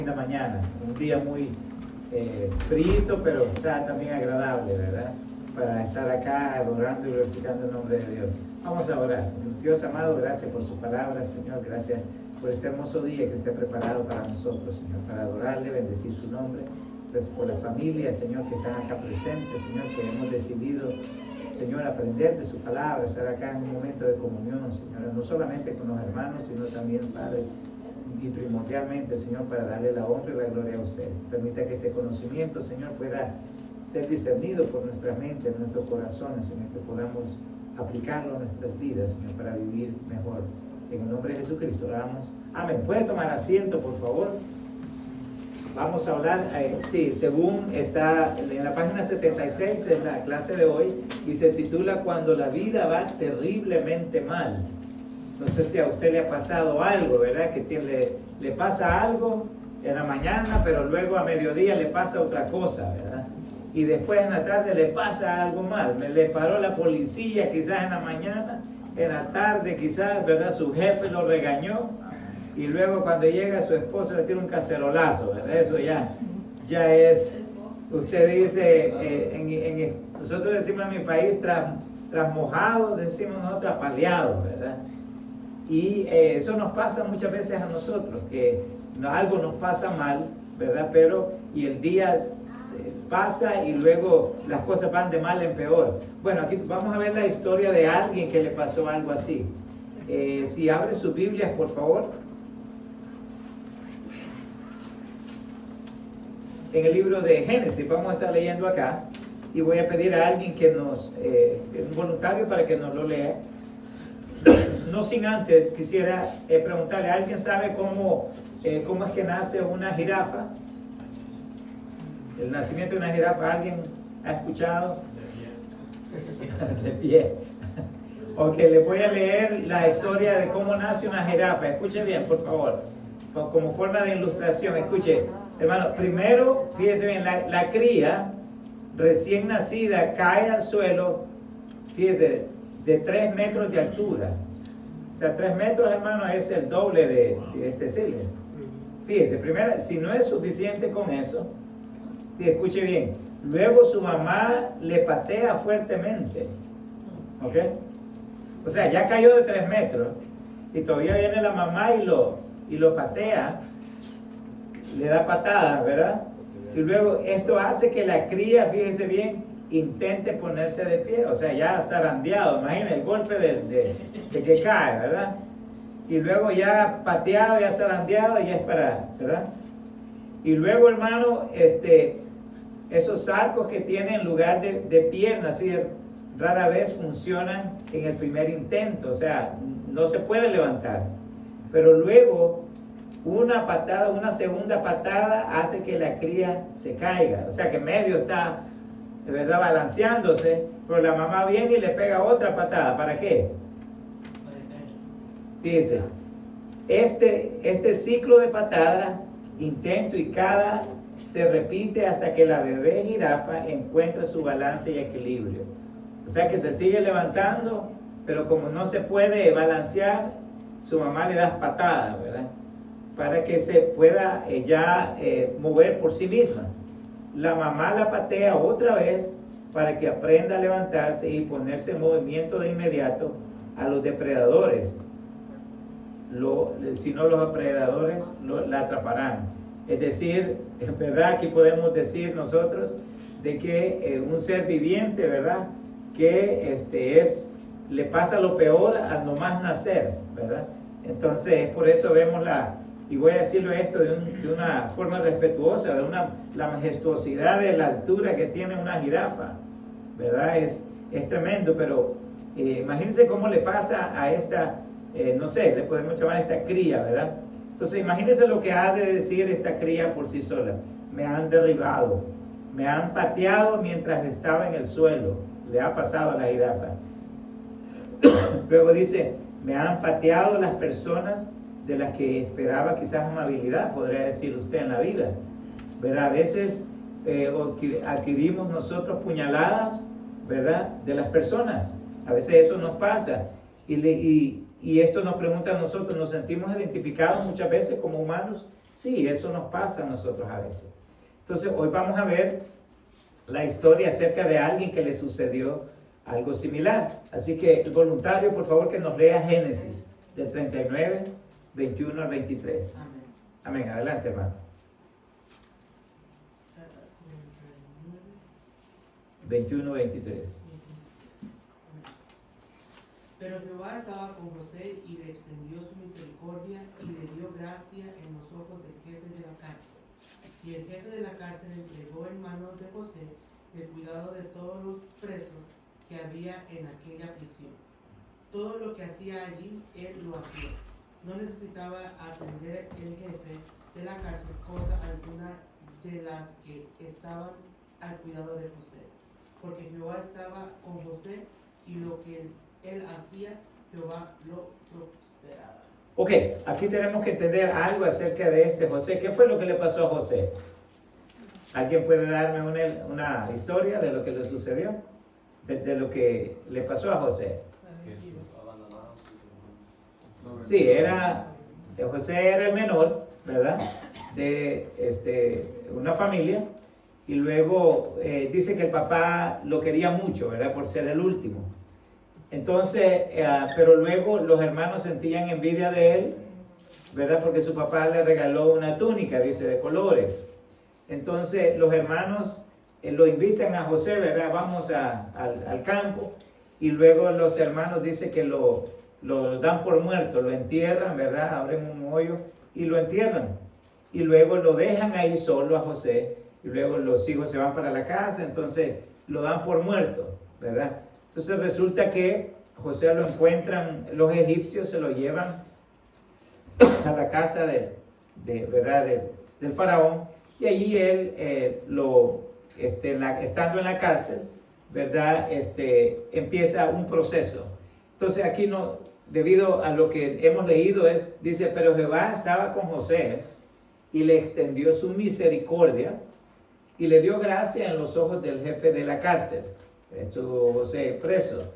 En la mañana, un día muy frío, pero está también agradable, ¿verdad? Para estar acá adorando y glorificando el nombre de Dios. Vamos a orar. Dios amado, gracias por su palabra, Señor. Gracias por este hermoso día que usted ha preparado para nosotros, Señor, para adorarle, bendecir su nombre. Gracias por las familias, Señor, que están acá presentes, Señor, que hemos decidido, Señor, aprender de su palabra, estar acá en un momento de comunión, Señor, no solamente con los hermanos, sino también, Padre, y primordialmente, Señor, para darle la honra y la gloria a usted. Permita que este conocimiento, Señor, pueda ser discernido por nuestra mente, en nuestros corazones, Señor, que podamos aplicarlo a nuestras vidas, Señor, para vivir mejor. En el nombre de Jesucristo oramos. Amén. ¿Puede tomar asiento, por favor? Vamos a hablar, según está en la página 76, en la clase de hoy, y se titula Cuando la vida va terriblemente mal. No sé si a usted le ha pasado algo, ¿verdad? Que le pasa algo en la mañana, pero luego a mediodía le pasa otra cosa, ¿verdad? Y después en la tarde le pasa algo mal. Le paró la policía quizás en la mañana, en la tarde quizás, ¿verdad? Su jefe lo regañó y luego cuando llega su esposa le tira un cacerolazo, ¿verdad? Eso ya es, usted dice, nosotros decimos en mi país, tras mojado, decimos nosotros apaleado, ¿verdad? Y eso nos pasa muchas veces a nosotros, que algo nos pasa mal, ¿verdad? Y el día pasa y luego las cosas van de mal en peor. Bueno, aquí vamos a ver la historia de alguien que le pasó algo así. Si abre sus Biblias, por favor. En el libro de Génesis, vamos a estar leyendo acá. Y voy a pedir a alguien que un voluntario para que nos lo lea. No sin antes quisiera preguntarle, ¿alguien sabe cómo es que nace una jirafa? El nacimiento de una jirafa, ¿alguien ha escuchado? De pie. Ok, les voy a leer la historia de cómo nace una jirafa. Escuche bien, por favor. Como forma de ilustración, escuche. Hermano, primero, fíjese bien, la cría recién nacida cae al suelo, fíjese, de 3 metros de altura. O sea, 3 metros, hermano, es el doble de este ceiling. Fíjese, primero, si no es suficiente con eso, escuche bien, luego su mamá le patea fuertemente. ¿Ok? O sea, ya cayó de 3 metros y todavía viene la mamá y lo patea, le da patadas, ¿verdad? Y luego esto hace que la cría, fíjese bien, intente ponerse de pie, o sea, ya zarandeado, imagina el golpe de que cae, ¿verdad? Y luego ya pateado, ya zarandeado, ya es para, ¿verdad? Y luego, hermano, esos arcos que tiene en lugar de piernas, fíjate, rara vez funcionan en el primer intento, o sea, no se puede levantar. Pero luego, una segunda patada hace que la cría se caiga, o sea que medio está, de verdad, balanceándose, pero la mamá viene y le pega otra patada. ¿Para qué? Fíjese, este ciclo de patada, intento y cada, se repite hasta que la bebé jirafa encuentra su balance y equilibrio. O sea que se sigue levantando, pero como no se puede balancear, su mamá le da patadas, ¿verdad? Para que se pueda mover por sí misma. La mamá la patea otra vez para que aprenda a levantarse y ponerse en movimiento de inmediato a los depredadores. Si no, los depredadores la atraparán. Es decir, en verdad aquí podemos decir nosotros de que un ser viviente, ¿verdad? Que le pasa lo peor al nomás nacer, ¿verdad? Entonces, por eso vemos y voy a decirlo esto de una forma respetuosa, la majestuosidad de la altura que tiene una jirafa, ¿verdad? Es tremendo, pero imagínense cómo le pasa a esta, no sé, le podemos llamar a esta cría, ¿verdad? Entonces, imagínense lo que ha de decir esta cría por sí sola. Me han derribado, me han pateado mientras estaba en el suelo, le ha pasado a la jirafa. Luego dice, me han pateado las personas de las que esperaba quizás amabilidad, podría decir usted, en la vida, ¿verdad? A veces adquirimos nosotros puñaladas, ¿verdad? De las personas, a veces eso nos pasa, y esto nos pregunta a nosotros, nos sentimos identificados muchas veces como humanos Sí, eso nos pasa a nosotros a veces. Entonces, hoy vamos a ver la historia acerca de alguien que le sucedió algo similar. Así que el voluntario, por favor, que nos lea Génesis del 39, 21 al 23. Amén. Amén. Adelante, hermano. 21, 23. Pero Jehová estaba con José y le extendió su misericordia y le dio gracia en los ojos del jefe de la cárcel. Y el jefe de la cárcel entregó en manos de José el cuidado de todos los presos que había en aquella prisión. Todo lo que hacía allí, él lo hacía. No necesitaba atender el jefe de la cárcel cosa alguna de las que estaban al cuidado de José, porque Jehová estaba con José y lo que él hacía, Jehová lo prosperaba. Ok, aquí tenemos que entender algo acerca de este José. ¿Qué fue lo que le pasó a José? ¿Alguien puede darme una historia de lo que le sucedió? De lo que le pasó a José. Sí, José era el menor, ¿verdad? De una familia. Y luego dice que el papá lo quería mucho, ¿verdad? Por ser el último. Entonces, pero luego los hermanos sentían envidia de él, ¿verdad? Porque su papá le regaló una túnica, dice, de colores. Entonces, los hermanos lo invitan a José, ¿verdad? Vamos al campo. Y luego los hermanos dicen que lo dan por muerto, lo entierran, ¿verdad? Abren un hoyo y lo entierran. Y luego lo dejan ahí solo a José. Y luego los hijos se van para la casa, entonces lo dan por muerto, ¿verdad? Entonces resulta que José lo encuentran, los egipcios se lo llevan a la casa ¿verdad? del faraón, y allí él, estando en la cárcel, ¿verdad? Empieza un proceso. Entonces aquí no, debido a lo que hemos leído dice, pero Jehová estaba con José y le extendió su misericordia y le dio gracia en los ojos del jefe de la cárcel. Estuvo José preso.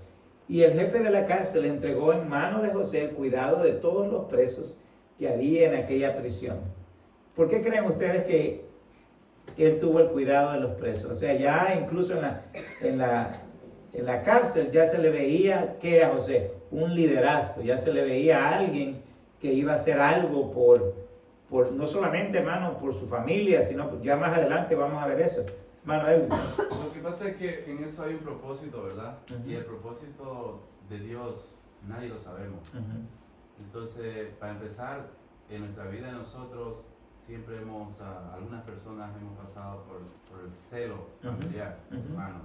Y el jefe de la cárcel entregó en manos de José el cuidado de todos los presos que había en aquella prisión. ¿Por qué creen ustedes que él tuvo el cuidado de los presos? O sea, ya incluso en la cárcel ya se le veía que a José un liderazgo, ya se le veía a alguien que iba a hacer algo por no solamente, hermano, por su familia, sino ya más adelante vamos a ver eso. Hermano, lo que pasa es que en eso hay un propósito, ¿verdad? Uh-huh. Y el propósito de Dios nadie lo sabemos. Uh-huh. Entonces, para empezar, en nuestra vida nosotros siempre algunas personas hemos pasado por el celo familiar, Uh-huh. hermanos.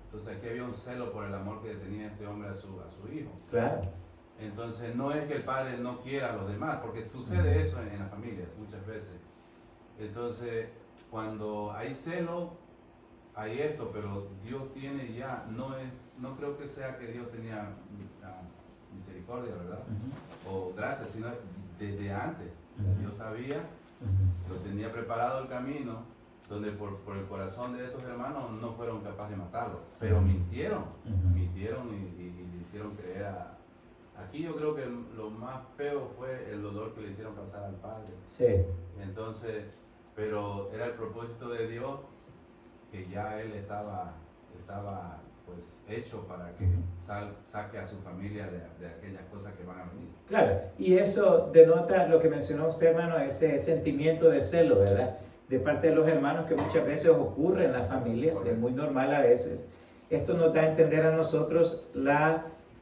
Entonces aquí había un celo por el amor que tenía este hombre a su hijo. Claro. Entonces no es que el padre no quiera a los demás, porque sucede eso en las familias muchas veces. Entonces, cuando hay celo, hay esto, pero Dios tiene ya, no creo que sea que Dios tenía misericordia, ¿verdad? Uh-huh. O gracia, sino desde antes. Uh-huh. Dios sabía, Uh-huh. lo tenía preparado el camino, donde por el corazón de estos hermanos no fueron capaces de matarlo, pero mintieron y le hicieron creer Aquí yo creo que lo más feo fue el dolor que le hicieron pasar al padre. Sí. Entonces, pero era el propósito de Dios que ya él estaba pues hecho para que saque a su familia de aquellas cosas que van a venir. Claro, y eso denota lo que mencionó usted, hermano, ese sentimiento de celo, ¿verdad? De parte de los hermanos que muchas veces ocurre en las familias, es muy normal a veces. Esto nos da a entender a nosotros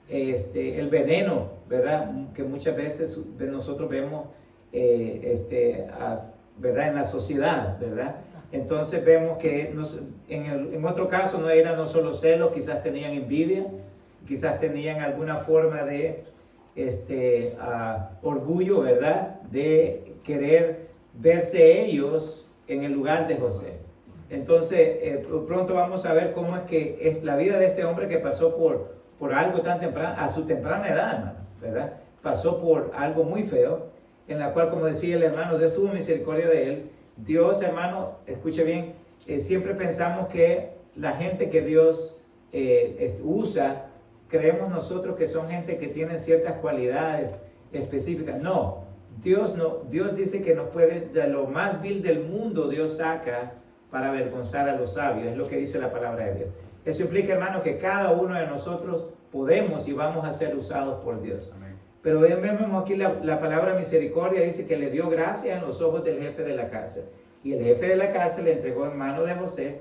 el veneno, ¿verdad? Que muchas veces nosotros vemos, ¿verdad? En la sociedad, ¿verdad? Entonces vemos que en otro caso no era no solo celos, quizás tenían envidia, quizás tenían alguna forma de orgullo, ¿verdad? De querer verse ellos en el lugar de José. Entonces, pronto vamos a ver cómo es que es la vida de este hombre que pasó por algo tan temprano, a su temprana edad, hermano, ¿verdad? Pasó por algo muy feo, en la cual, como decía el hermano, Dios tuvo misericordia de él. Dios, hermano, escuche bien, siempre pensamos que la gente que Dios usa, creemos nosotros que son gente que tiene ciertas cualidades específicas. No, Dios dice que nos puede, de lo más vil del mundo, Dios saca para avergonzar a los sabios. Es lo que dice la palabra de Dios. Eso implica, hermano, que cada uno de nosotros podemos y vamos a ser usados por Dios. Amén. Pero vemos aquí la palabra misericordia, dice que le dio gracia en los ojos del jefe de la cárcel. Y el jefe de la cárcel le entregó en mano de José,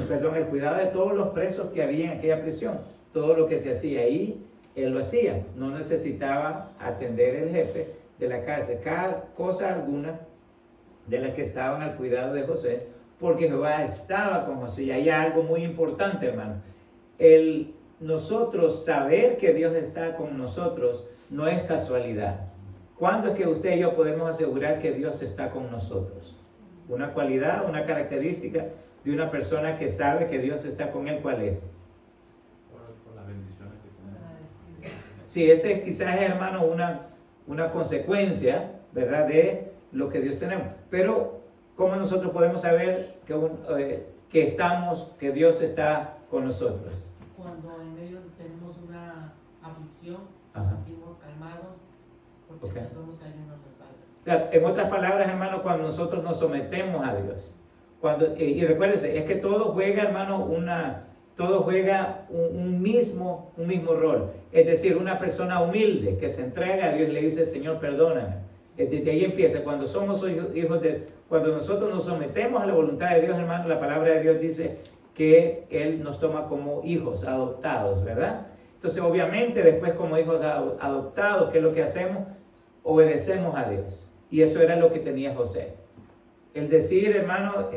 perdón, el cuidado de todos los presos que había en aquella prisión. Todo lo que se hacía ahí, él lo hacía. No necesitaba atender el jefe de la cárcel cada cosa alguna de las que estaban al cuidado de José, porque Jehová estaba con José. Y hay algo muy importante, hermano. Nosotros saber que Dios está con nosotros no es casualidad. ¿Cuándo es que usted y yo podemos asegurar que Dios está con nosotros? Una cualidad, una característica de una persona que sabe que Dios está con él, ¿cuál es? Por las bendiciones que tenemos. Sí, ese quizás es, hermano, una consecuencia, ¿verdad?, de lo que Dios tenemos. Pero, ¿cómo nosotros podemos saber que Dios está con nosotros? Cuando en medio tenemos una aflicción, nos Ajá. sentimos calmados, porque Ok. sabemos que alguien nos respalda. Claro, en otras palabras, hermano, cuando nosotros nos sometemos a Dios. Y recuérdese, es que todo juega, hermano, todo juega un mismo rol. Es decir, una persona humilde que se entrega a Dios y le dice, Señor, perdóname. Desde ahí empieza. Cuando somos hijos cuando nosotros nos sometemos a la voluntad de Dios, hermano, la palabra de Dios dice que Él nos toma como hijos adoptados, ¿verdad? Entonces, obviamente, después como hijos adoptados, ¿qué es lo que hacemos? Obedecemos a Dios. Y eso era lo que tenía José. El decir, hermano,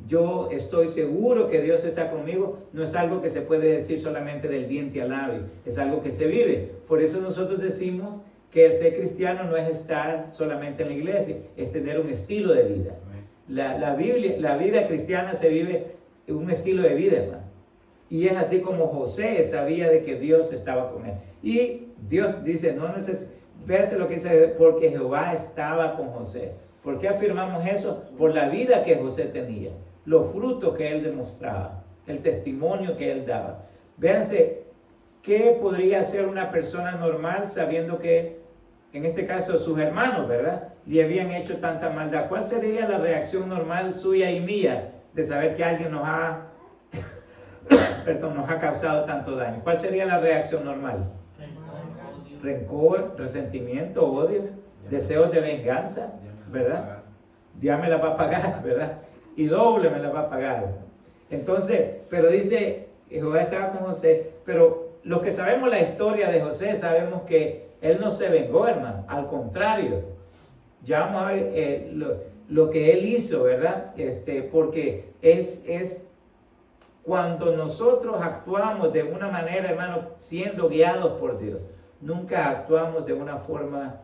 yo estoy seguro que Dios está conmigo, no es algo que se puede decir solamente del diente al labio, es algo que se vive. Por eso nosotros decimos que el ser cristiano no es estar solamente en la iglesia, es tener un estilo de vida. Amén. La vida cristiana se vive en un estilo de vida, hermano. Y es así como José sabía de que Dios estaba con él. Y Dios dice, véase lo que dice, porque Jehová estaba con José. ¿Por qué afirmamos eso? Por la vida que José tenía, los frutos que él demostraba, el testimonio que él daba. Véanse, ¿qué podría hacer una persona normal sabiendo que, en este caso, sus hermanos, ¿verdad?, le habían hecho tanta maldad? ¿Cuál sería la reacción normal suya y mía de saber que alguien nos ha causado tanto daño? ¿Cuál sería la reacción normal? Rencor, resentimiento, odio, deseos de venganza, ¿verdad? Ya me la va a pagar, ¿verdad? Y doble me la va a pagar. Entonces, pero dice, Jehová estaba con José, pero los que sabemos la historia de José, sabemos que él no se vengó, hermano, al contrario. Ya vamos a ver lo que él hizo, ¿verdad? Porque es cuando nosotros actuamos de una manera, hermano, siendo guiados por Dios. Nunca actuamos de una forma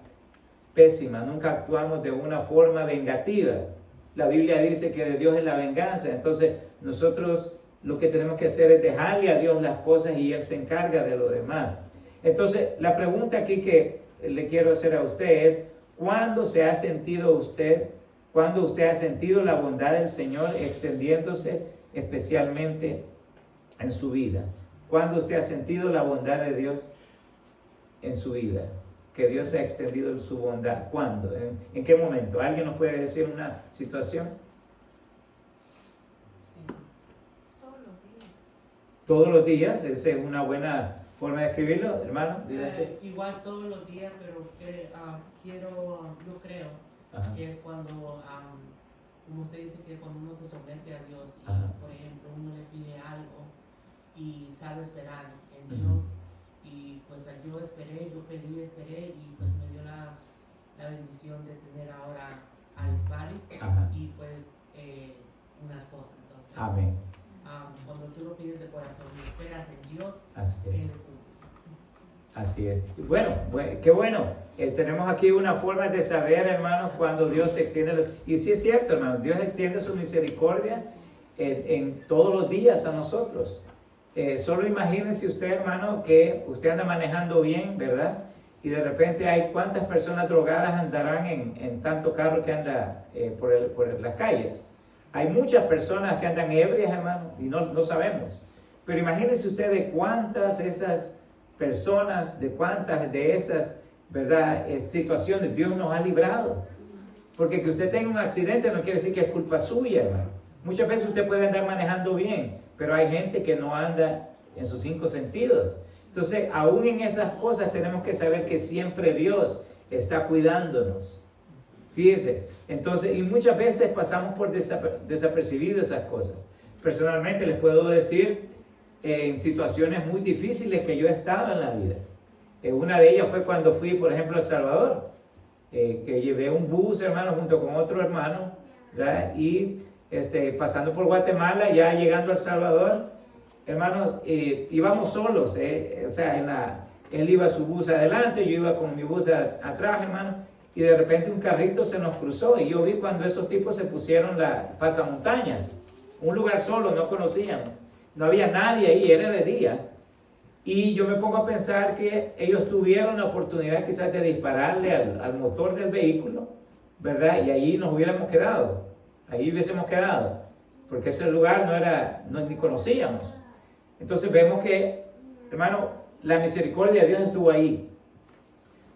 pésima, nunca actuamos de una forma vengativa. La Biblia dice que de Dios es la venganza. Entonces, nosotros lo que tenemos que hacer es dejarle a Dios las cosas y Él se encarga de lo demás. Entonces, la pregunta aquí que le quiero hacer a usted es, ¿cuándo usted ha sentido la bondad del Señor extendiéndose especialmente en su vida? ¿Cuándo usted ha sentido la bondad de Dios en su vida? Que Dios ha extendido su bondad. ¿Cuándo? ¿En qué momento? ¿Alguien nos puede decir una situación? Sí. Todos los días. Todos los días, esa es una buena forma de escribirlo, hermano. Dígase. Igual todos los días, pero yo creo Ajá. que es cuando, como usted dice, que cuando uno se somete a Dios y, Ajá. por ejemplo, uno le pide algo y sabe esperar en Ujú. Dios. Y pues yo esperé y pues me dio la bendición de tener ahora a Isbari Ajá. y pues una esposa. Entonces, Amén. cuando tú lo pides de corazón y esperas en Dios, Así es. Él cumple. Así es. Bueno, qué bueno. Tenemos aquí una forma de saber, hermanos, cuando Dios extiende. Y sí es cierto, hermanos, Dios extiende su misericordia en todos los días a nosotros. Solo imagínense usted, hermano, que usted anda manejando bien, ¿verdad? Y de repente hay cuántas personas drogadas andarán en tanto carro que anda por las calles. Hay muchas personas que andan ebrias, hermano, y no sabemos. Pero imagínense usted de cuántas de esas personas, de cuántas de esas ¿verdad? Situaciones, Dios nos ha librado. Porque que usted tenga un accidente no quiere decir que es culpa suya, hermano. Muchas veces usted puede andar manejando bien, pero hay gente que no anda en sus 5 sentidos. Entonces, aún en esas cosas tenemos que saber que siempre Dios está cuidándonos. Fíjese, entonces, y muchas veces pasamos por desapercibido esas cosas. Personalmente les puedo decir, en situaciones muy difíciles que yo he estado en la vida. Una de ellas fue cuando fui, por ejemplo, a El Salvador, que llevé un bus, hermano, junto con otro hermano, ¿verdad? Y pasando por Guatemala, ya llegando a El Salvador, hermano, íbamos solos, o sea, él iba su bus adelante, yo iba con mi bus atrás, hermano, y de repente un carrito se nos cruzó, y yo vi cuando esos tipos se pusieron pasamontañas, un lugar solo, no conocíamos, no había nadie ahí, era de día, y yo me pongo a pensar que ellos tuvieron la oportunidad quizás de dispararle al motor del vehículo, ¿verdad? Y ahí nos hubiésemos quedado, porque ese lugar ni conocíamos. Entonces vemos que, hermano, la misericordia de Dios estuvo ahí.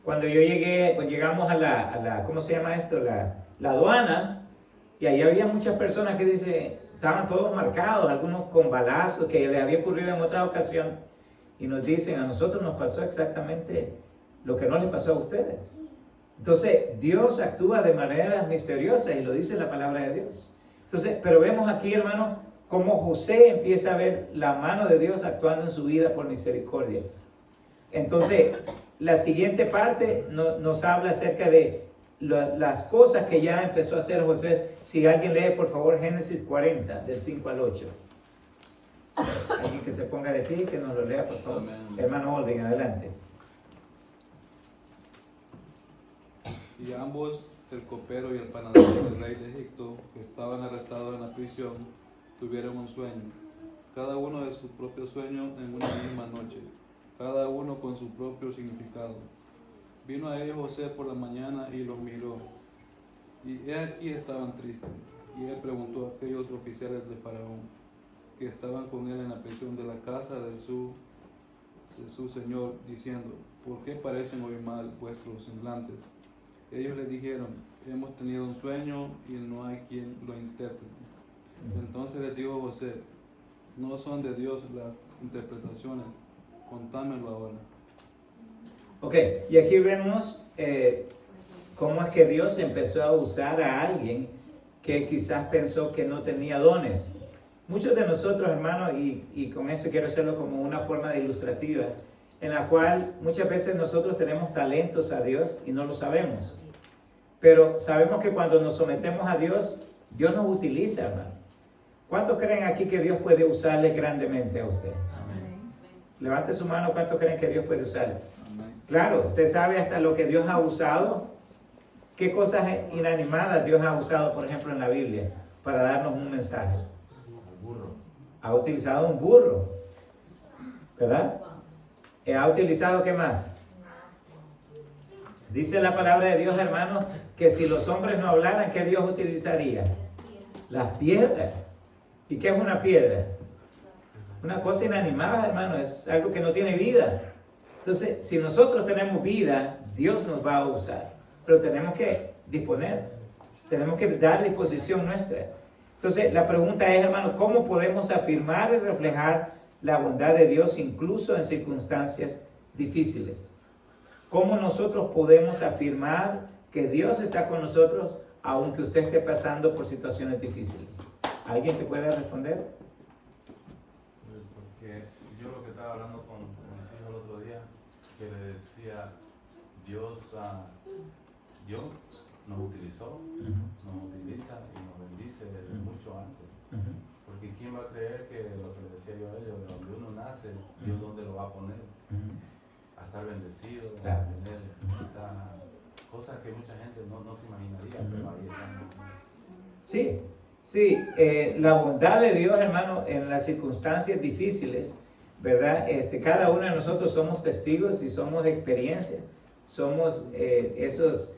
Cuando llegamos a la ¿cómo se llama esto? La aduana, y ahí había muchas personas que estaban todos marcados, algunos con balazos que les había ocurrido en otra ocasión, y nos dicen, a nosotros nos pasó exactamente lo que no les pasó a ustedes. Entonces, Dios actúa de manera misteriosa, y lo dice la palabra de Dios. Entonces, pero vemos aquí, hermano, cómo José empieza a ver la mano de Dios actuando en su vida por misericordia. Entonces, la siguiente parte nos habla acerca de las cosas que ya empezó a hacer José. Si alguien lee, por favor, Génesis 40, del 5 al 8. Alguien que se ponga de pie, que nos lo lea, por favor. Amén. Hermano Olvin, adelante. Y ambos, el copero y el panadero del rey de Egipto, que estaban arrestados en la prisión, tuvieron un sueño, cada uno de su propio sueño en una misma noche, cada uno con su propio significado. Vino a ellos José por la mañana y los miró, y he aquí estaban tristes. Y él preguntó a aquellos oficiales de Faraón, que estaban con él en la prisión de la casa de su señor, diciendo, ¿por qué parecen hoy mal vuestros semblantes? Ellos le dijeron, hemos tenido un sueño y no hay quien lo interprete. Entonces les dijo José, no son de Dios las interpretaciones, contámelo ahora. Ok, y aquí vemos cómo es que Dios empezó a usar a alguien que quizás pensó que no tenía dones. Muchos de nosotros, hermanos, y con eso quiero hacerlo como una forma de ilustrativa, en la cual muchas veces nosotros tenemos talentos a Dios y no lo sabemos. Pero sabemos que cuando nos sometemos a Dios, Dios nos utiliza, hermano. ¿Cuántos creen aquí que Dios puede usarle grandemente a usted? Amén. Levante su mano, ¿cuántos creen que Dios puede usarle? Amén. Claro, usted sabe hasta lo que Dios ha usado, qué cosas inanimadas Dios ha usado, por ejemplo, en la Biblia, para darnos un mensaje. Ha utilizado un burro, ¿verdad? Ha utilizado, ¿qué más? Dice la palabra de Dios, hermano, que si los hombres no hablaran, ¿qué Dios utilizaría? Las piedras. ¿Y qué es una piedra? Una cosa inanimada, hermano, es algo que no tiene vida. Entonces, si nosotros tenemos vida, Dios nos va a usar, pero tenemos que disponer, tenemos que dar disposición nuestra. Entonces, la pregunta es, hermano, ¿cómo podemos afirmar y reflejar la bondad de Dios incluso en circunstancias difíciles? ¿Cómo nosotros podemos afirmar que Dios está con nosotros aunque usted esté pasando por situaciones difíciles? ¿Alguien que pueda responder? Pues porque yo lo que estaba hablando con mis hijos el otro día, que les decía, Dios nos utilizó, nos utiliza y nos bendice desde mucho antes. Porque ¿quién va a creer que lo que le decía yo a ellos, de donde uno nace, Dios dónde lo va a poner? A estar bendecido, Claro. a tener esas cosas que mucha gente no se imaginaría, pero ahí están. Sí, la bondad de Dios, hermano, en las circunstancias difíciles, ¿verdad? Cada uno de nosotros somos testigos y somos de experiencia, somos esos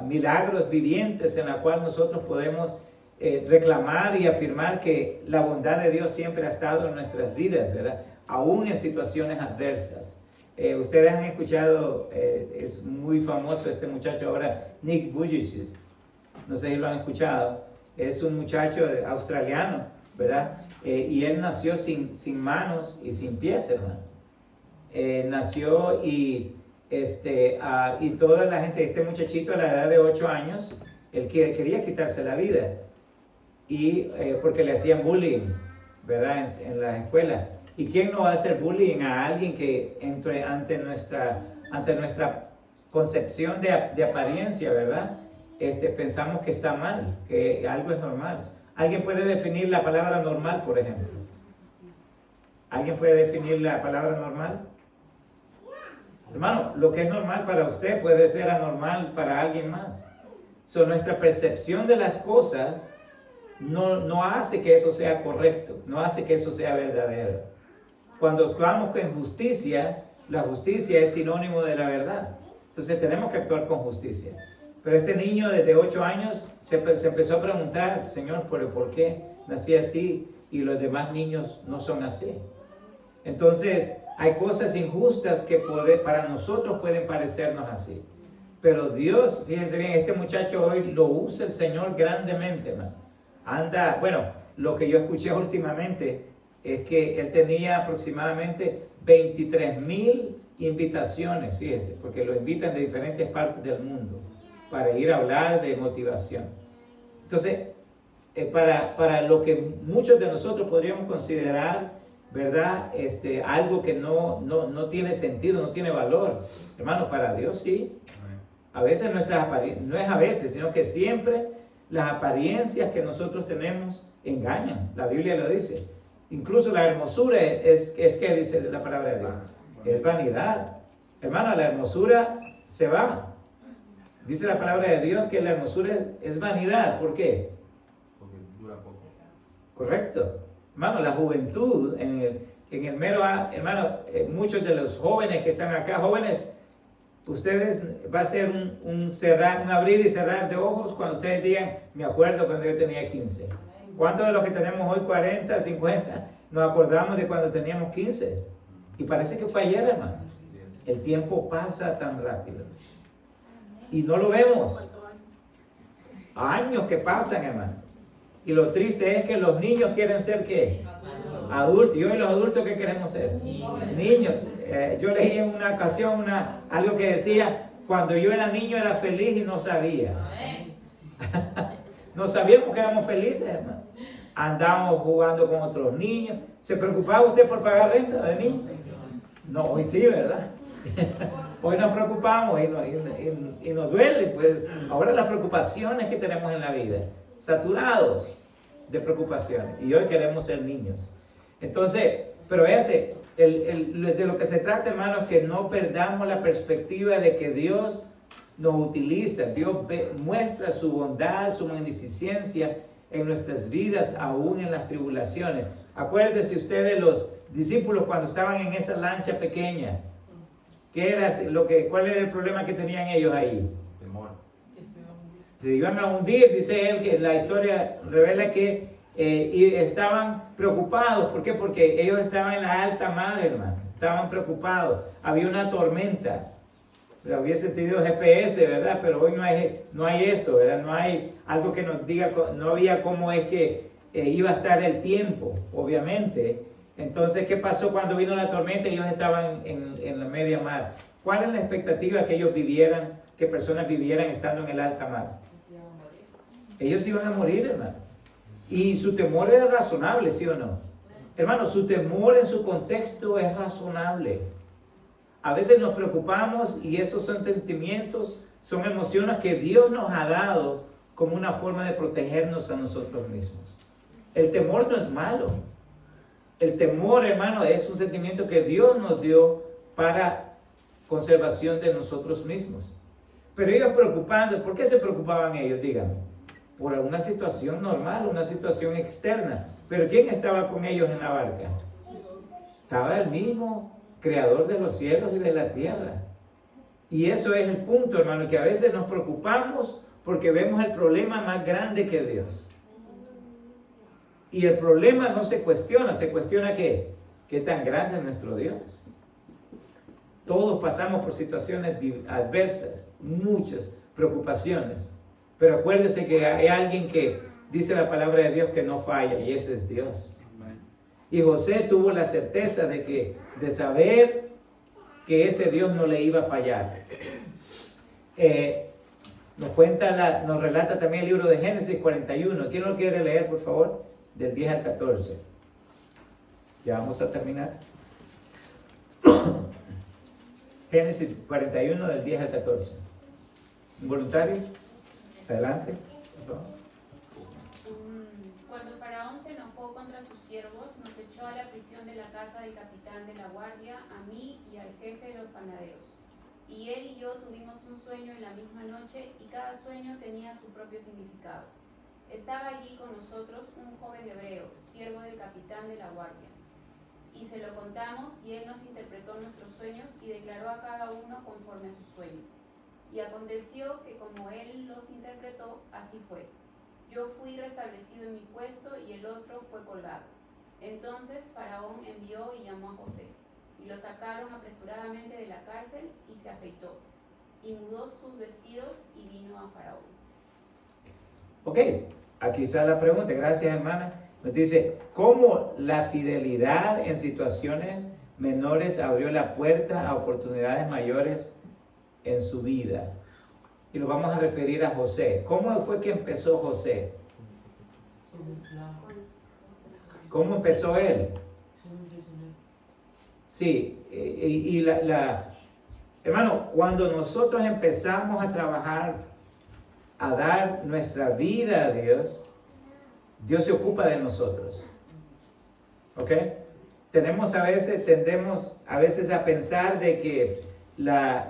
milagros vivientes en la cual nosotros podemos reclamar y afirmar que la bondad de Dios siempre ha estado en nuestras vidas, ¿verdad? Aún en situaciones adversas. Ustedes han escuchado, es muy famoso este muchacho ahora, Nick Vujicic. No sé si lo han escuchado. Es un muchacho australiano, ¿verdad? Y él nació sin manos y sin pies, hermano. Nació y toda la gente, este muchachito a la edad de 8 años, él quería quitarse la vida. Y porque le hacían bullying, ¿verdad? En la escuela. ¿Y quién no va a hacer bullying a alguien que ante nuestra concepción de apariencia, ¿verdad? Pensamos que está mal, que algo es normal. ¿Alguien puede definir la palabra normal, por ejemplo? ¿Alguien puede definir la palabra normal? Hermano, lo que es normal para usted puede ser anormal para alguien más. Nuestra percepción de las cosas no hace que eso sea correcto, no hace que eso sea verdadero. Cuando actuamos con justicia, la justicia es sinónimo de la verdad. Entonces tenemos que actuar con justicia. Pero este niño desde 8 años se empezó a preguntar, Señor, ¿por qué nací así y los demás niños no son así? Entonces hay cosas injustas que para nosotros pueden parecernos así. Pero Dios, fíjense bien, este muchacho hoy lo usa el Señor grandemente, hermano. Lo que yo escuché últimamente es que él tenía aproximadamente 23,000 invitaciones, fíjense, porque lo invitan de diferentes partes del mundo para ir a hablar de motivación. Entonces, para lo que muchos de nosotros podríamos considerar, ¿verdad? Algo que no tiene sentido, no tiene valor. Hermano, para Dios sí. A veces no es a veces, sino que siempre las apariencias que nosotros tenemos engañan. La Biblia lo dice. Incluso la hermosura es que dice la palabra de Dios. Es vanidad. Hermano, la hermosura se va. Dice la palabra de Dios que la hermosura es vanidad. ¿Por qué? Porque dura poco. Correcto. Hermano, la juventud, hermano, muchos de los jóvenes que están acá, jóvenes, ustedes va a ser un abrir y cerrar de ojos cuando ustedes digan, me acuerdo cuando yo tenía 15. ¿Cuántos de los que tenemos hoy 40, 50, nos acordamos de cuando teníamos 15? Y parece que fue ayer, hermano. El tiempo pasa tan rápido. Y no lo vemos. Años que pasan, hermano. Y lo triste es que los niños quieren ser ¿qué? Adultos. Y hoy los adultos, ¿qué queremos ser? Niños. Yo leí en una ocasión algo que decía, cuando yo era niño era feliz y no sabía. No sabíamos que éramos felices, hermano. Andábamos jugando con otros niños. ¿Se preocupaba usted por pagar renta de niños? No, hoy sí, ¿verdad? Hoy nos preocupamos y nos duele. Pues ahora las preocupaciones que tenemos en la vida, saturados de preocupaciones. Y hoy queremos ser niños. Entonces, pero de lo que se trata, hermano, es que no perdamos la perspectiva de que Dios nos utiliza. Dios muestra su bondad, su magnificencia en nuestras vidas, aún en las tribulaciones. Acuérdense ustedes los discípulos cuando estaban en esa lancha pequeña. ¿Cuál era el problema que tenían ellos ahí? Temor. Se iban a hundir, dice él, que la historia revela que estaban preocupados. ¿Por qué? Porque ellos estaban en la alta mar, hermano. Estaban preocupados. Había una tormenta. Hubiese tenido GPS, ¿verdad? Pero hoy no hay eso, ¿verdad? No hay algo que nos diga, no había cómo es que iba a estar el tiempo, obviamente. Entonces, ¿qué pasó cuando vino la tormenta? Ellos estaban en la media mar. ¿Cuál es la expectativa que ellos vivieran, que personas vivieran estando en el alta mar? Ellos iban a morir, hermano. Y su temor era razonable, ¿sí o no? Hermano, su temor en su contexto es razonable. A veces nos preocupamos y esos son sentimientos, son emociones que Dios nos ha dado como una forma de protegernos a nosotros mismos. El temor no es malo. El temor, hermano, es un sentimiento que Dios nos dio para conservación de nosotros mismos. Pero ellos preocupando, ¿por qué se preocupaban ellos? Díganme. Por una situación normal, una situación externa. Pero ¿quién estaba con ellos en la barca? Estaba el mismo Creador de los cielos y de la tierra. Y eso es el punto, hermano, que a veces nos preocupamos porque vemos el problema más grande que Dios. Y el problema no se cuestiona, se cuestiona ¿qué? ¿Qué tan grande es nuestro Dios? Todos pasamos por situaciones adversas, muchas preocupaciones. Pero acuérdese que hay alguien que dice la palabra de Dios que no falla, y ese es Dios. Amén. Y José tuvo la certeza de saber que ese Dios no le iba a fallar. Nos relata también el libro de Génesis 41. ¿Quién lo quiere leer, por favor? Del 10 al 14. Ya vamos a terminar. Génesis 41 del 10 al 14. ¿Un voluntario? Adelante, por favor. Cuando Faraón se enojó contra sus siervos, nos echó a la prisión de la casa del capitán de la guardia, a mí y al jefe de los panaderos. Y él y yo tuvimos un sueño en la misma noche, y cada sueño tenía su propio significado. Estaba allí con nosotros un joven hebreo, siervo del capitán de la guardia. Y se lo contamos, y él nos interpretó nuestros sueños y declaró a cada uno conforme a su sueño. Y aconteció que como él los interpretó, así fue. Yo fui restablecido en mi puesto y el otro fue colgado. Entonces Faraón envió y llamó a José, y lo sacaron apresuradamente de la cárcel, y se afeitó, y mudó sus vestidos y vino a Faraón. Ok, aquí está la pregunta. Gracias, hermana. Nos dice, ¿cómo la fidelidad en situaciones menores abrió la puerta a oportunidades mayores en su vida? Y lo vamos a referir a José. ¿Cómo fue que empezó José? Son esclavos, ¿Cómo empezó él? son prisioneros. Sí, hermano, cuando nosotros empezamos a trabajar, a dar nuestra vida a Dios, Dios se ocupa de nosotros. ¿Ok? Tendemos a veces a pensar de que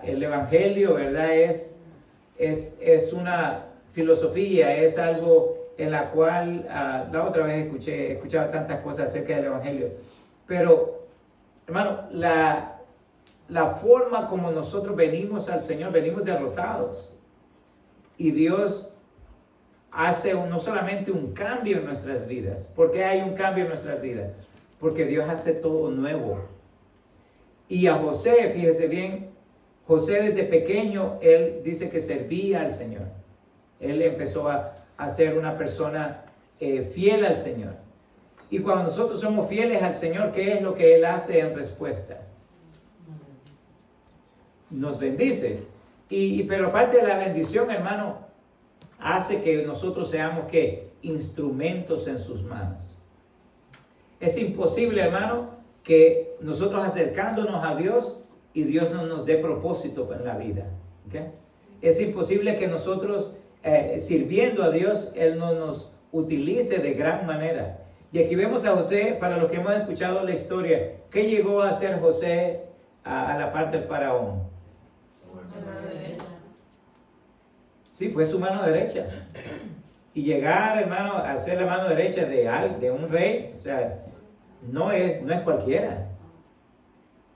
el evangelio, ¿verdad? Es una filosofía, es algo en la cual, la otra vez he escuchado tantas cosas acerca del evangelio. Pero, hermano, la forma como nosotros venimos al Señor, venimos derrotados. Y Dios hace no solamente un cambio en nuestras vidas. ¿Por qué hay un cambio en nuestras vidas? Porque Dios hace todo nuevo. Y a José, fíjese bien, José desde pequeño, él dice que servía al Señor. Él empezó a ser una persona fiel al Señor. Y cuando nosotros somos fieles al Señor, ¿qué es lo que Él hace en respuesta? Nos bendice. Pero aparte de la bendición, hermano, hace que nosotros seamos ¿qué? Instrumentos en sus manos. Es imposible, hermano, que nosotros acercándonos a Dios y Dios no nos dé propósito en la vida. ¿Okay? Es imposible que nosotros sirviendo a Dios, Él no nos utilice de gran manera. Y aquí vemos a José, para los que hemos escuchado la historia, ¿qué llegó a hacer José a la parte del faraón? Sí, fue su mano derecha. Y llegar, hermano, a ser la mano derecha de un rey, o sea, no es cualquiera.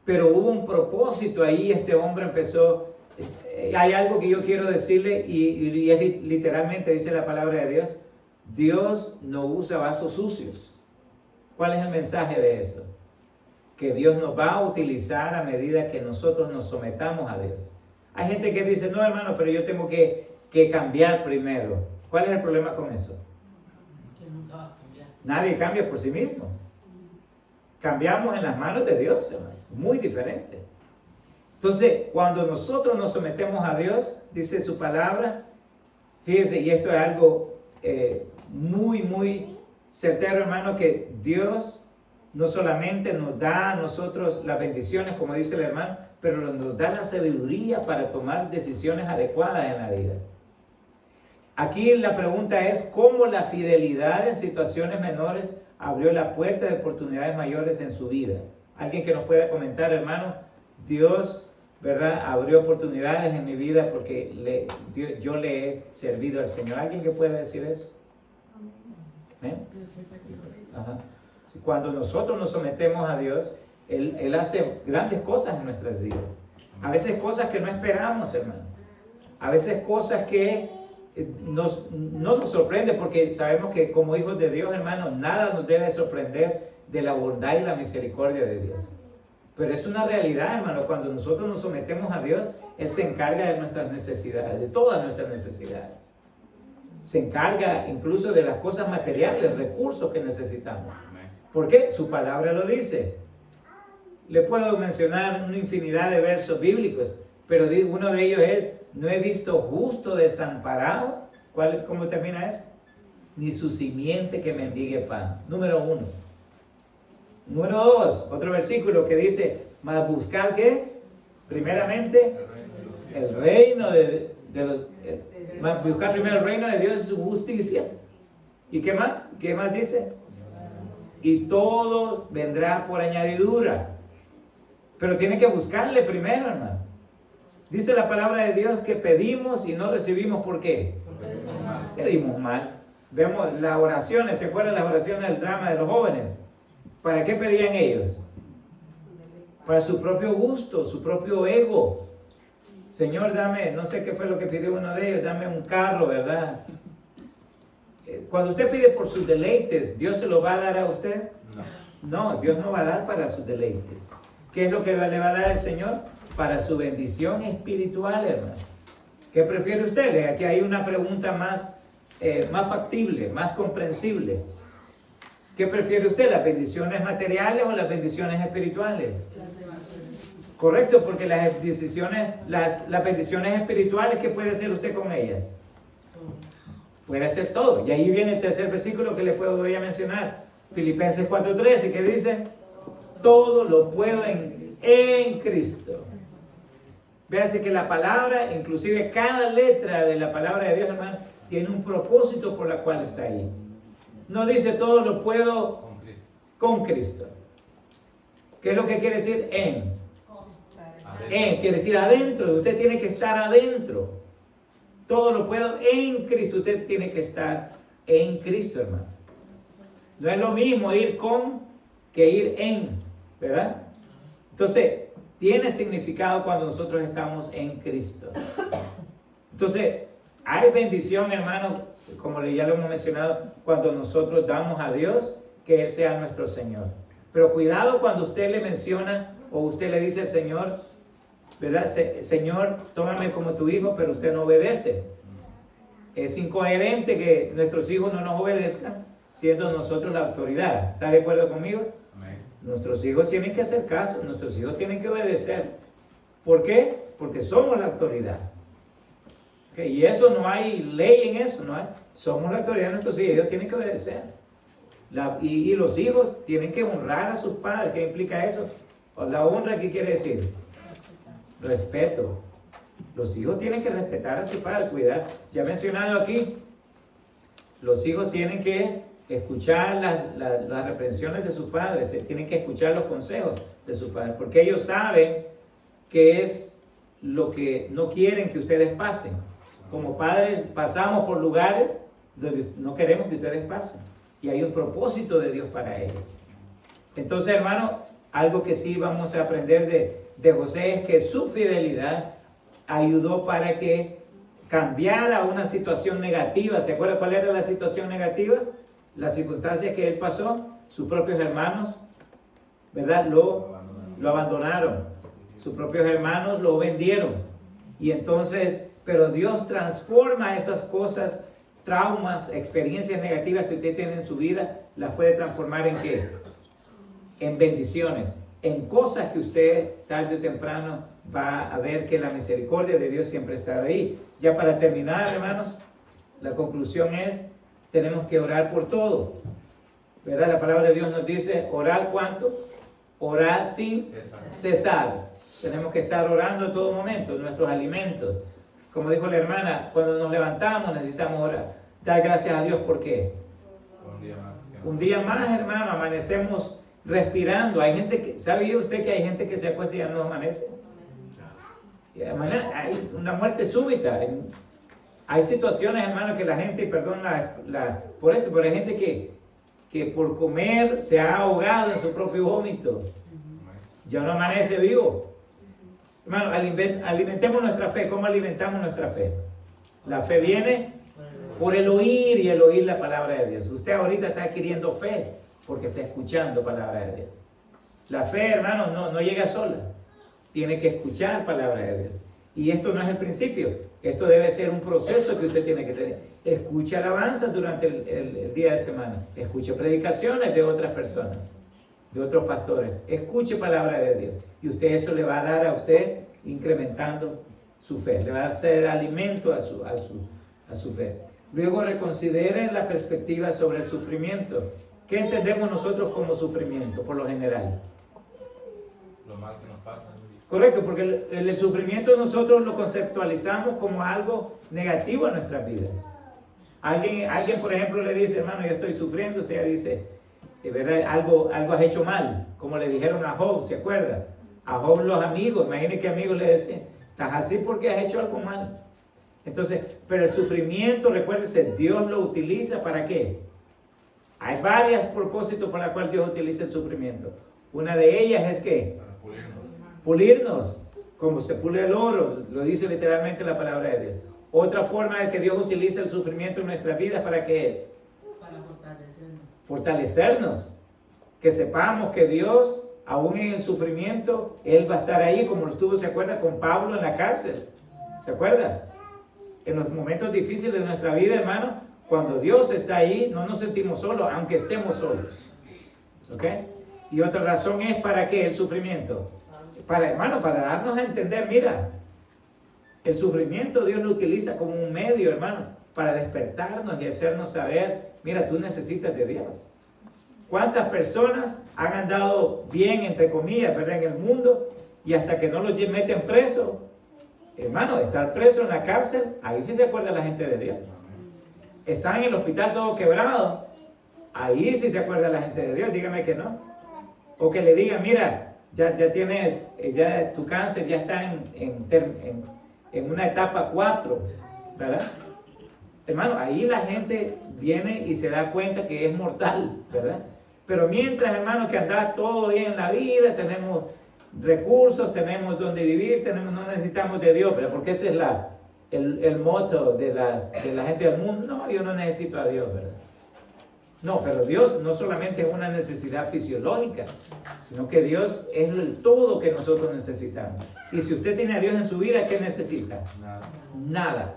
Pero hubo un propósito ahí, este hombre empezó. Hay algo que yo quiero decirle y es literalmente, dice la palabra de Dios, Dios no usa vasos sucios. ¿Cuál es el mensaje de eso? Que Dios nos va a utilizar a medida que nosotros nos sometamos a Dios. Hay gente que dice, no hermano, pero yo tengo que cambiar primero. ¿Cuál es el problema con eso? Que nunca va a cambiar. Nadie cambia por sí mismo. Cambiamos en las manos de Dios, hermano. Muy diferente. Entonces, cuando nosotros nos sometemos a Dios, dice su palabra, fíjese, y esto es algo muy, muy certero, hermano, que Dios no solamente nos da a nosotros las bendiciones, como dice el hermano, pero nos da la sabiduría para tomar decisiones adecuadas en la vida. Aquí la pregunta es, ¿cómo la fidelidad en situaciones menores abrió la puerta de oportunidades mayores en su vida? Alguien que nos pueda comentar, hermano. Dios, ¿verdad? Abrió oportunidades en mi vida porque yo le he servido al Señor. ¿Alguien que pueda decir eso? Ajá. Cuando nosotros nos sometemos a Dios, Él hace grandes cosas en nuestras vidas. A veces cosas que no esperamos, hermano. A veces cosas que no nos sorprende, porque sabemos que como hijos de Dios, hermano, nada nos debe sorprender de la bondad y la misericordia de Dios. Pero es una realidad, hermano. Cuando nosotros nos sometemos a Dios, Él se encarga de nuestras necesidades, de todas nuestras necesidades. Se encarga incluso de las cosas materiales, recursos que necesitamos. Amén. ¿Por qué? Su palabra lo dice. Le puedo mencionar una infinidad de versos bíblicos, pero uno de ellos es: no he visto justo desamparado. ¿Cómo termina eso? Ni su simiente que mendigue pan. Número 1. Número 2, otro versículo que dice: mas buscar ¿qué? Primeramente el reino de los... buscar primero el reino de Dios y su justicia. ¿Y qué más? ¿Qué más dice? Y todo vendrá por añadidura. Pero tiene que buscarle primero, hermano. Dice la palabra de Dios que pedimos y no recibimos. ¿Por qué? Pedimos mal. Vemos las oraciones, ¿se acuerdan las oraciones del drama de los jóvenes? ¿Para qué pedían ellos? Para su propio gusto, su propio ego. Señor, dame, no sé qué fue lo que pidió uno de ellos, dame un carro, ¿verdad? Cuando usted pide por sus deleites, ¿Dios se lo va a dar a usted? No, Dios no va a dar para sus deleites. ¿Qué es lo que le va a dar el Señor? Para su bendición espiritual, hermano. ¿Qué prefiere usted? Aquí hay una pregunta más factible, más comprensible. ¿Qué prefiere usted? ¿Las bendiciones materiales o las bendiciones espirituales? Correcto, porque las bendiciones espirituales, ¿qué puede hacer usted con ellas? Puede hacer todo. Y ahí viene el tercer versículo que voy a mencionar. Filipenses 4:13, que dice: todo lo puedo en Cristo. Véase que la palabra, inclusive cada letra de la palabra de Dios, hermano, tiene un propósito por la cual está ahí. No dice todo lo puedo con Cristo. ¿Qué es lo que quiere decir en? Quiere decir adentro. Usted tiene que estar adentro. Todo lo puedo en Cristo. Usted tiene que estar en Cristo, hermano. No es lo mismo ir con que ir en, ¿verdad? Entonces, tiene significado cuando nosotros estamos en Cristo. Entonces, hay bendición, hermano, como ya lo hemos mencionado, cuando nosotros damos a Dios que Él sea nuestro Señor. Pero cuidado cuando usted le menciona o usted le dice al Señor, ¿verdad? Señor, tómame como tu hijo, pero usted no obedece. Es incoherente que nuestros hijos no nos obedezcan, siendo nosotros la autoridad. ¿Está de acuerdo conmigo? Amén. Nuestros hijos tienen que hacer caso, nuestros hijos tienen que obedecer. ¿Por qué? Porque somos la autoridad. ¿Okay? Y eso no hay ley en eso, no hay. Somos la autoridad de nuestros hijos, ellos tienen que obedecer. Y los hijos tienen que honrar a sus padres. ¿Qué implica eso? La honra, ¿qué quiere decir? Respeto. Los hijos tienen que respetar a sus padres, cuidar. Ya he mencionado aquí, los hijos tienen que escuchar las reprensiones de sus padres, tienen que escuchar los consejos de sus padres, porque ellos saben qué es lo que no quieren que ustedes pasen. Como padres pasamos por lugares donde no queremos que ustedes pasen, y hay un propósito de Dios para ellos. Entonces, hermano, algo que sí vamos a aprender de José es que su fidelidad ayudó para que cambiara una situación negativa. ¿Se acuerda cuál era la situación negativa? Las circunstancias que él pasó, sus propios hermanos, ¿verdad? Lo abandonaron. Sus propios hermanos lo vendieron. Y entonces, pero Dios transforma esas cosas, traumas, experiencias negativas que usted tiene en su vida, las puede transformar ¿en qué? En bendiciones, en cosas que usted tarde o temprano va a ver que la misericordia de Dios siempre está ahí. Ya para terminar, hermanos, la conclusión es: tenemos que orar por todo, ¿verdad? La palabra de Dios nos dice: orar ¿cuánto? Orar sin cesar. Tenemos que estar orando en todo momento, nuestros alimentos. Como dijo la hermana, cuando nos levantamos necesitamos orar. Dar gracias a Dios, ¿por qué? Un día más, hermano, amanecemos respirando. Hay gente que, ¿sabe usted que hay gente que se acuesta y ya no amanece? Hay una muerte súbita. Hay situaciones, hermano, que la gente, perdón por esto, pero hay gente que por comer se ha ahogado en su propio vómito. Ya no amanece vivo. Hermano, alimentemos nuestra fe. ¿Cómo alimentamos nuestra fe? La fe viene por el oír, y el oír la palabra de Dios. Usted ahorita está adquiriendo fe porque está escuchando palabra de Dios. La fe, hermano, no llega sola. Tiene que escuchar palabra de Dios. Y esto no es el principio. Esto debe ser un proceso que usted tiene que tener. Escuche alabanzas durante el día de semana. Escuche predicaciones de otras personas, de otros pastores. Escuche palabra de Dios. Y usted eso le va a dar a usted incrementando su fe. Le va a hacer alimento a su fe. Luego reconsidere la perspectiva sobre el sufrimiento. ¿Qué entendemos nosotros como sufrimiento por lo general? Lo mal que nos pasa. Correcto, porque el sufrimiento nosotros lo conceptualizamos como algo negativo en nuestras vidas. Alguien, por ejemplo, le dice, hermano, yo estoy sufriendo, usted dice, de verdad, algo has hecho mal, como le dijeron a Job, ¿se acuerda? A Job los amigos, imagínense que amigos le decían, estás así porque has hecho algo mal. Entonces, pero el sufrimiento, recuérdense, Dios lo utiliza ¿para qué? Hay varios propósitos por los cuales Dios utiliza el sufrimiento. Una de ellas es que Para pulirnos. pulirnos, como se pule el oro, lo dice literalmente la palabra de Dios. Otra forma de que Dios utiliza el sufrimiento en nuestras vidas, ¿para qué es? Para fortalecernos. Fortalecernos. Que sepamos que Dios, aún en el sufrimiento, Él va a estar ahí, como lo estuvo, ¿se acuerda? Con Pablo en la cárcel. ¿Se acuerda? En los momentos difíciles de nuestra vida, hermano, cuando Dios está ahí, no nos sentimos solos, aunque estemos solos. ¿Ok? Y otra razón es ¿para qué el sufrimiento? Hermano, para darnos a entender, mira, el sufrimiento Dios lo utiliza como un medio, hermano, para despertarnos y hacernos saber, mira, tú necesitas de Dios. ¿Cuántas personas han andado bien, entre comillas, ¿verdad?, en el mundo, y hasta que no los meten preso, hermano, estar preso en la cárcel, ahí sí se acuerda la gente de Dios. Están en el hospital todo quebrado, ahí sí se acuerda la gente de Dios, dígame que no. O que le digan, mira, ya tienes, ya tu cáncer ya está en una etapa 4, ¿verdad? Hermano, ahí la gente viene y se da cuenta que es mortal, ¿verdad? Pero mientras, hermano, que anda todo bien en la vida, tenemos recursos, tenemos donde vivir, no necesitamos de Dios, ¿verdad? Porque ese es el motto de la gente del mundo. No, yo no necesito a Dios, ¿verdad? No, pero Dios no solamente es una necesidad fisiológica, sino que Dios es el todo que nosotros necesitamos. Y si usted tiene a Dios en su vida, ¿qué necesita? Nada.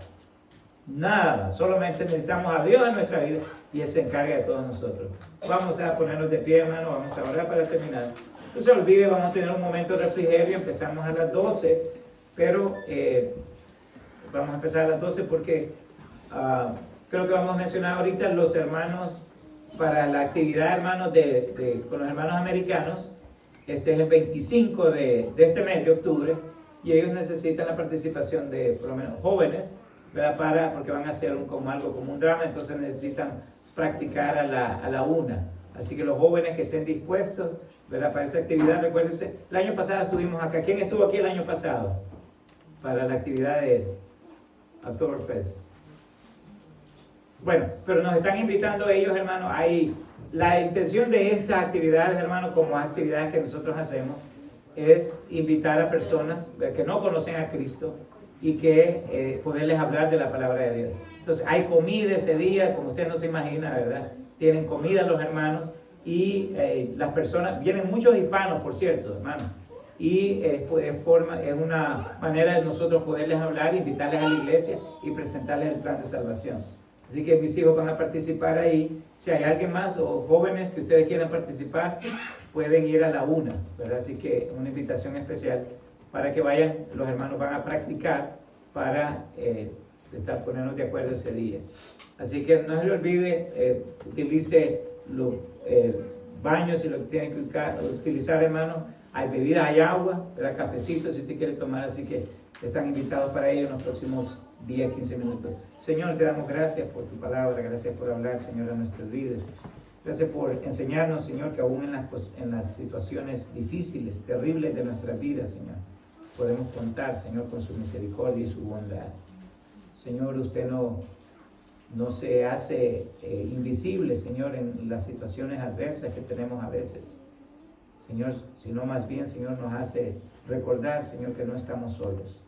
Solamente necesitamos a Dios en nuestra vida y Él se encarga de todos nosotros. Vamos a ponernos de pie, hermano, vamos a orar para terminar. No se olvide, vamos a tener un momento de refrigerio, empezamos a las 12, pero vamos a empezar a las 12 porque creo que vamos a mencionar ahorita los hermanos para la actividad, hermanos, con los hermanos americanos. Este es el 25 de este mes de octubre y ellos necesitan la participación de por lo menos jóvenes, ¿verdad? Porque van a hacer algo como un drama, entonces necesitan practicar a la 1. Así que los jóvenes que estén dispuestos, ¿verdad?, para esa actividad, recuérdense, el año pasado estuvimos acá. ¿Quién estuvo aquí el año pasado para la actividad de Oktoberfest? Bueno, pero nos están invitando ellos, hermanos. La intención de estas actividades, hermanos, como actividades que nosotros hacemos, es invitar a personas que no conocen a Cristo y que poderles hablar de la palabra de Dios. Entonces, hay comida ese día, como usted no se imagina, ¿verdad? Tienen comida los hermanos y las personas, vienen muchos hispanos, por cierto, hermanos. Y es una manera de nosotros poderles hablar, invitarles a la iglesia y presentarles el plan de salvación. Así que mis hijos van a participar ahí. Si hay alguien más o jóvenes que ustedes quieran participar, pueden ir a la 1, ¿verdad? Así que una invitación especial para que vayan, los hermanos van a practicar para ponernos de acuerdo ese día. Así que no se le olvide, utilice los baños si lo tienen que utilizar, hermanos. Hay bebidas, hay agua, ¿verdad? Cafecito si usted quiere tomar, así que están invitados para ello en los próximos 10, 15 minutos. Señor, te damos gracias por tu palabra, gracias por hablar, Señor, a nuestras vidas. Gracias por enseñarnos, Señor, que aún en las situaciones difíciles, terribles de nuestras vidas, Señor, podemos contar, Señor, con su misericordia y su bondad. Señor, usted no se hace invisible, Señor, en las situaciones adversas que tenemos a veces, Señor, sino más bien, Señor, nos hace recordar, Señor, que no estamos solos.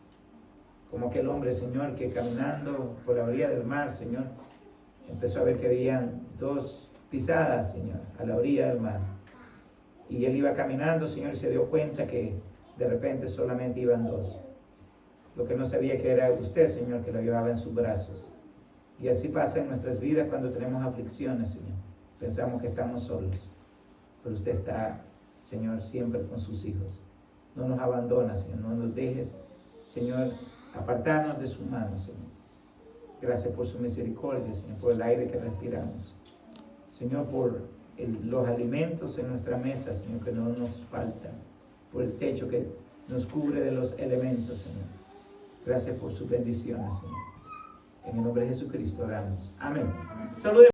Como aquel hombre, Señor, que caminando por la orilla del mar, Señor, empezó a ver que habían 2 pisadas, Señor, a la orilla del mar. Y él iba caminando, Señor, y se dio cuenta que de repente solamente iban dos. Lo que no sabía que era usted, Señor, que lo llevaba en sus brazos. Y así pasa en nuestras vidas cuando tenemos aflicciones, Señor. Pensamos que estamos solos. Pero usted está, Señor, siempre con sus hijos. No nos abandona, Señor. No nos dejes, Señor, apartarnos de su mano, Señor. Gracias por su misericordia, Señor, por el aire que respiramos. Señor, por los alimentos en nuestra mesa, Señor, que no nos faltan. Por el techo que nos cubre de los elementos, Señor. Gracias por sus bendiciones, Señor. En el nombre de Jesucristo oramos. Amén. Saludos.